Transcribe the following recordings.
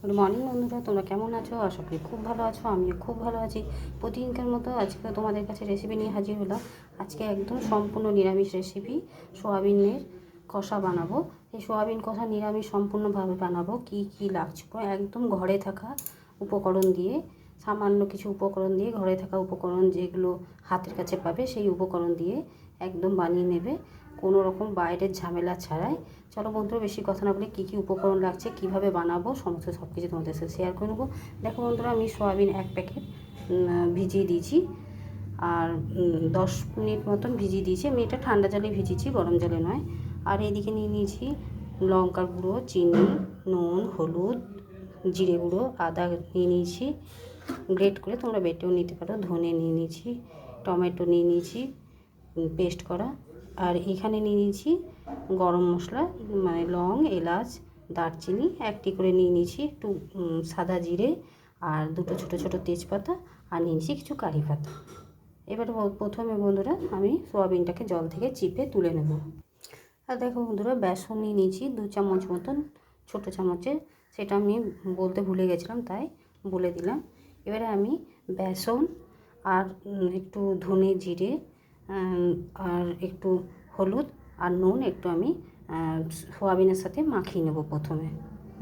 Good morning বন্ধুরা, তোমরা কেমন আছো? আশা করি খুব ভালো আছো। আমিও খুব ভালো আছি। প্রতিদিনকার মতো আজকে তোমাদের কাছে রেসিপি নিয়ে হাজির হলাম। আজকে একদম সম্পূর্ণ নিরামিষ রেসিপি, সোয়াবিনের কষা বানাবো। এই সোয়াবিন কষা নিরামিষ সম্পূর্ণভাবে বানাবো। কি কি লাগছে একদম ঘরে থাকা উপকরণ দিয়ে, সামান্য কিছু উপকরণ দিয়ে, ঘরে থাকা উপকরণ যেগুলো হাতের কাছে পাবে সেই উপকরণ দিয়ে একদম বানিয়ে নেবে, কোনো রকম বাইরের ঝামেলা ছাড়াই। চলো বন্ধুরা, বেশি কথা না বলে কী কী উপকরণ লাগছে, কীভাবে বানাবো, সমস্ত সব কিছু তোমাদের সাথে শেয়ার করে নেবো। দেখো বন্ধুরা, আমি সয়াবিন 1 প্যাকেট ভিজিয়ে দিয়েছি, আর 10 মিনিট মতন ভিজিয়ে দিয়েছি। আমি এটা ঠান্ডা জলে ভিজিয়েছি, গরম জলে নয়। আর এইদিকে নিয়ে নিয়েছি লঙ্কার গুঁড়ো, চিনি, নুন, হলুদ, জিরে গুঁড়ো, আদা নিয়ে নিয়েছি গ্রেট করে, তোমরা বেটেও নিতে পারো। ধনে নিয়ে নিয়েছি, টমেটো নিয়ে নিয়েছি পেস্ট করা। আর এখানে নিয়ে নিয়েছি গরম মশলা, মানে লং, এলাচ, দারচিনি 1টি করে নিয়ে নিয়েছি, একটু সাদা জিরে, আর 2টো ছোটো ছোটো তেজপাতা, আর নিয়ে নিয়েছি কিছু কারি পাতা। এবার প্রথমে বন্ধুরা আমি সোয়াবিনটাকে জল থেকে চিপে তুলে নেব। আর দেখো বন্ধুরা, বেসন নিয়ে নিয়েছি 2 চামচ মতন, ছোটো চামচের, সেটা আমি বলতে ভুলে গেছিলাম তাই বলে দিলাম। এবারে আমি বেসন আর একটু ধনে জিরে আর একটু হলুদ আর নুন একটু আমি সোয়াবিনের সাথে মাখিয়ে নেব। প্রথমে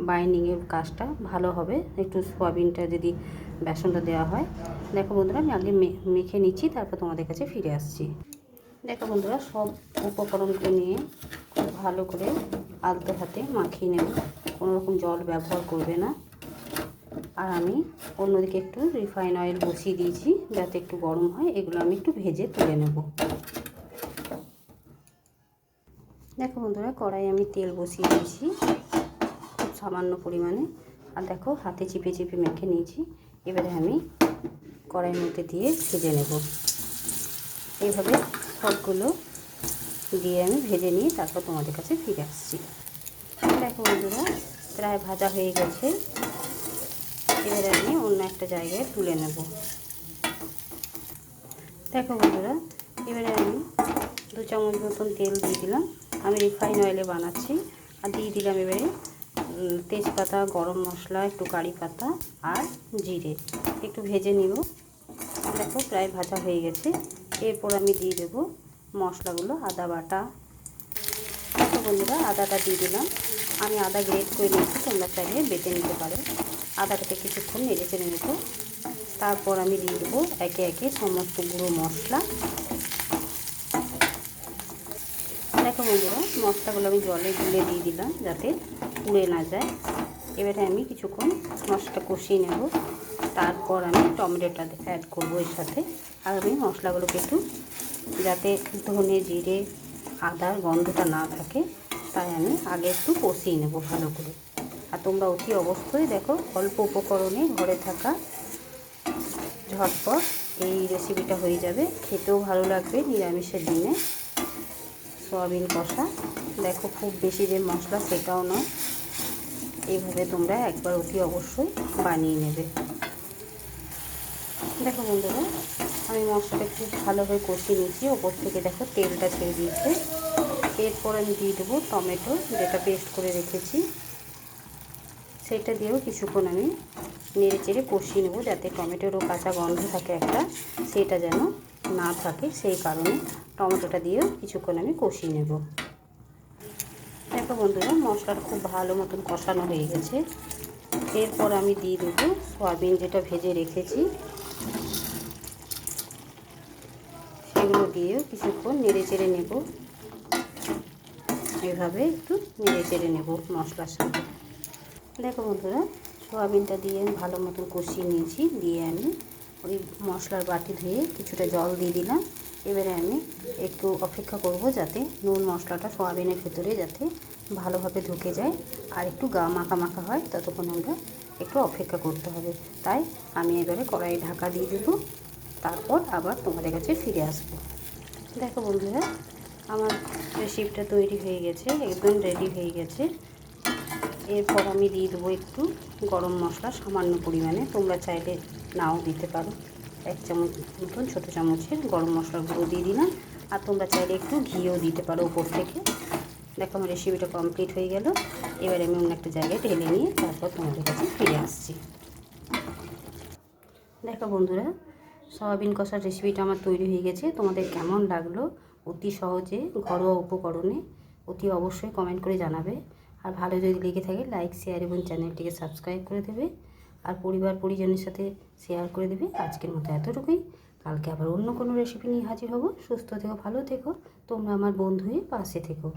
বাইন্ডিংয়ের কাজটা ভালো হবে একটু সোয়াবিনটা যদি বেসনটা দেওয়া হয়। দেখো বন্ধুরা, আমি আগে মেখে নিচ্ছি, তারপর তোমাদের কাছে ফিরে আসছি। দেখো বন্ধুরা, সব উপকরণকে নিয়ে খুব ভালো করে আলতো হাতে মাখিয়ে নেব, কোনো রকম জল ব্যবহার করবে না। আর আমি অন্যদিকে একটু রিফাইন অয়েল বসিয়ে দিয়েছি যাতে একটু গরম হয়। এগুলো আমি একটু ভেজে তুলে নেব। দেখো বন্ধুরা, কড়াই আমি তেল বসিয়ে দিয়েছি খুব সামান্য পরিমাণে, আর দেখো হাতে চিপে চিপে মেখে নিয়েছি। এবারে আমি কড়াইয়ের মধ্যে দিয়ে ভেজে নেব। এইভাবে সবগুলো দিয়ে আমি ভেজে নিয়ে তারপর তোমাদের কাছে ফিরে আসছি। দেখো বন্ধুরা, প্রায় ভাজা হয়ে গেছে। এবারে আমি অন্য একটা জায়গায় তুলে নেব। দেখো বন্ধুরা, এবারে আমি 2 চামচ মতন তেল দিয়ে দিলাম। আমি রিফাইন অয়েলে বানাচ্ছি। আর দিয়ে দিলাম এবারে তেজপাতা, গরম মশলা, একটু কারি পাতা আর জিরে, একটু ভেজে নিব। দেখো প্রায় ভাজা হয়ে গেছে। এরপর আমি দিয়ে দেবো মশলাগুলো, আদা বাটা। দেখো বন্ধুরা, আদাটা দিয়ে দিলাম। আমি আদা গ্রেট করে নিয়েছি, তোমরা চাইলে বেটে নিতে পারো। আদাটাকে কিছুক্ষণ নেড়ে চেড়ে নেব। তারপর আমি দিয়ে দেবো একে একে সমস্ত গুঁড়ো মশলা। দেখো বন্ধুরা, মশলাগুলো আমি জলে গুলে দিয়ে দিলাম যাতে পুড়ে না যায়। এবারে আমি কিছুক্ষণ মশলাটা কষিয়ে নেব। তারপর আমি টমেটোটা অ্যাড করবো এর সাথে। আর আমি মশলাগুলোকে একটু, যাতে ধনে জিরে আদার গন্ধটা না থাকে, তাই আমি আগে একটু কষিয়ে নেব ভালো করে। আর তোমরা অতি অবশ্যই দেখো, অল্প উপকরণে ঘরে থাকা ঝটপট এই রেসিপিটা হয়ে যাবে, খেতেও ভালো লাগবে নিরামিষের দিনে। সোয়াবিন কষা দেখো, খুব বেশি যে মশলা সেটাও নয়। এইভাবে তোমরা একবার অতি অবশ্যই বানিয়ে নেবে। দেখো বন্ধুরা, আমি মশলাটা খুব ভালোভাবে কষিয়ে নিয়েছি। ওপর থেকে দেখো তেলটা ছেড়ে দিয়েছে। এরপর আমি দিয়ে দেবো টমেটো, যেটা পেস্ট করে রেখেছি, সেটা দিয়েও কিছুক্ষণ আমি নেড়ে চেড়ে কষিয়ে নেব, যাতে টমেটোরও কাঁচা গন্ধ থাকে একটা, সেটা যেন না থাকে। সেই কারণে টমেটোটা দিয়েও কিছুক্ষণ আমি কষিয়ে নেব। দেখো বন্ধুরা, মশলাটা খুব ভালো মতন কষানো হয়ে গেছে। এরপর আমি দিয়ে দেবো সয়াবিন যেটা ভেজে রেখেছি, সেগুলো দিয়েও কিছুক্ষণ নেড়ে চেড়ে নেব। এভাবে একটু নেড়ে চেড়ে নেব মশলার সাথে। দেখো বন্ধুরা, সোয়াবিনটা দিয়ে আমি ভালো মতন কষিয়ে নিয়েছি। দিয়ে আমি ওই মশলার বাটি ধুয়ে কিছুটা জল দিয়ে দিলাম। এবারে আমি একটু অপেক্ষা করব যাতে নুন মশলাটা সোয়াবিনের ভেতরে যাতে ভালোভাবে ঢুকে যায় আর একটু মাখা মাখা হয়, ততক্ষণ আমরা একটু অপেক্ষা করতে হবে। তাই আমি এবারে কড়াই ঢাকা দিয়ে দেবো, তারপর আবার তোমাদের কাছে ফিরে আসবো। দেখো বন্ধুরা, আমার রেসিপিটা তৈরি হয়ে গেছে, একদম রেডি হয়ে গেছে। এরপর আমি দিয়ে দেবো একটু গরম মশলা সামান্য পরিমাণে, তোমরা চাইলে নাও দিতে পারো। 1 চামচ মতন ছোটো চামচের গরম মশলার গুঁড়ো দিয়ে দিলাম। আর তোমরা চাইলে একটু ঘিও দিতে পারো উপর থেকে। দেখো আমার রেসিপিটা কমপ্লিট হয়ে গেল। এবার আমি অন্য একটা জায়গায় ঢেলে নিয়ে তারপর তোমাদের কাছে ফিরে আসছি। দেখো বন্ধুরা, সয়াবিন কষার রেসিপিটা আমার তৈরি হয়ে গেছে। তোমাদের কেমন লাগলো? অতি সহজে ঘরোয়া উপকরণে অতি অবশ্যই কমেন্ট করে জানাবে। আর ভালো যদি লেগে থাকে লাইক, শেয়ার এবং চ্যানেলটিকে সাবস্ক্রাইব করে দেবে। আর পরিবার পরিজনের সাথে শেয়ার করে দেবে। আজকের মতো এতটুকুই। কালকে আবার অন্য কোনো রেসিপি নিয়ে হাজির হব। সুস্থ থেকো, ভালো থেকো, তোমরা আমার বন্ধু হয়ে পাশে থেকো।